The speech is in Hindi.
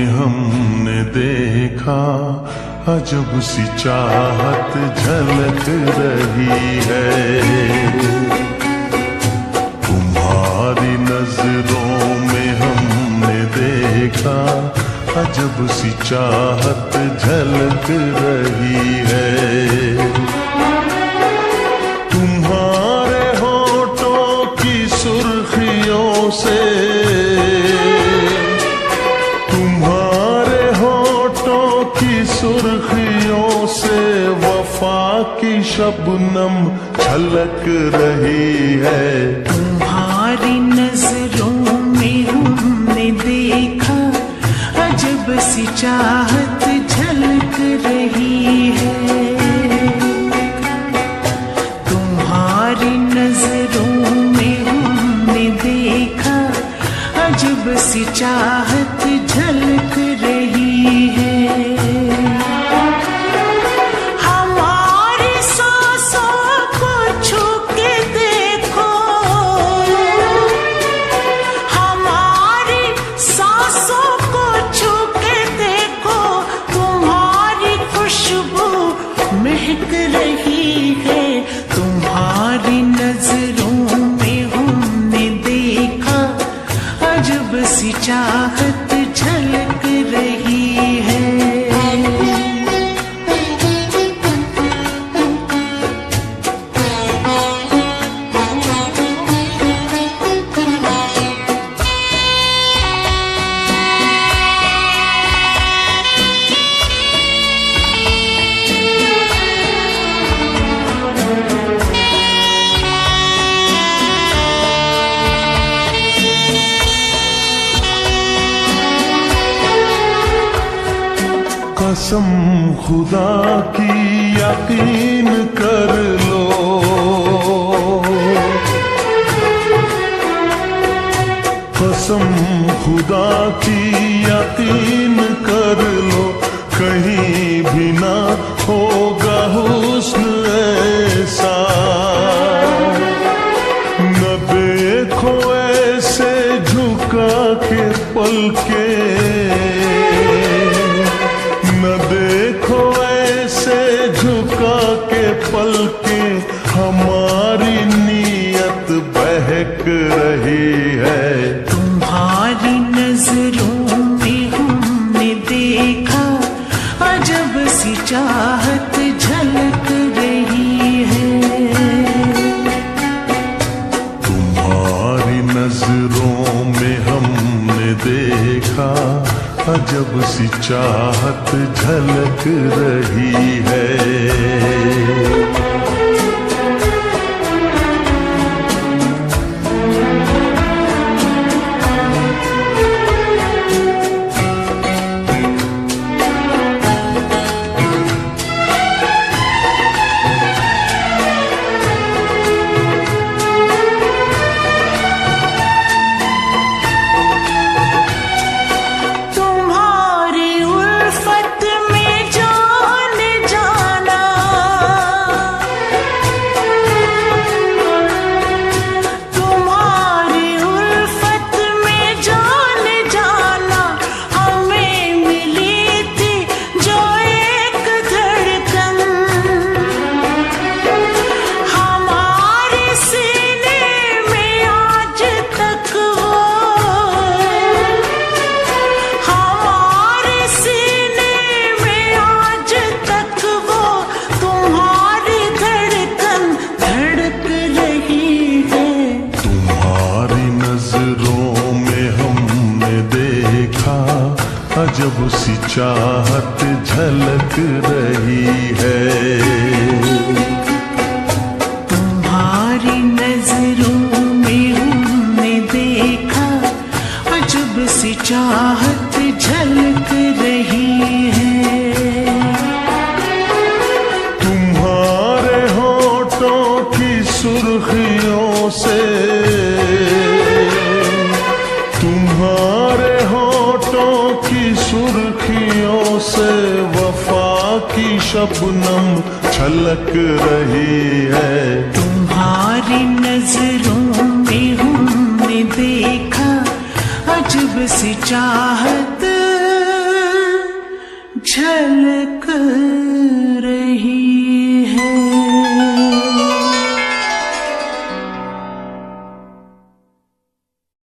हमने देखा अजब सी चाहत झलक रही है। तुम्हारी नजरों में हमने देखा अजब सी चाहत झलक रही है। तुम्हारे होठों की सुर्खियों से, तुम्हारे होठों की सुर्खियों से वफा की शबनम छलक रही है। तुम्हारी नजरों में हमने देखा अजब सी चाहत झलक रही है। तुम्हारी नजरों में हमने देखा अजब सी चाहत झलक रही है। हमारी सांसों को छू के देखो, हमारी सांसों को छू के देखो, तुम्हारी खुशबू महक रही है। तुम्हारी नजरों में हमने देखा अजब सी चाहत झलक रही है। कसम खुदा की यकीन कर लो, कसम खुदा की यकीन कर लो, कहीं भी ना होगा हुस्न ऐसा। न देखो ऐसे झुका के पलके, न देखो ऐसे झुका के पलके, हमारी नीयत बहक रही है। तुम्हारी नजरों में हमने देखा अजब सी चाहत झलक रही है। तुम्हारी नजरों में हमने देखा अजब सी चाहत झलक रही है। अजब सी चाहत झलक रही है। तुम्हारी नजरों में हमने देखा अजब सी चाहत झलक रही है। तुम्हारे होठों की सुर्खियों से, तुम्हारे होठों की सुर्खियों से वफा की शबनम छलक रही है। तुम्हारी नजरों में हमने देखा अजब सी चाहत झलक रही।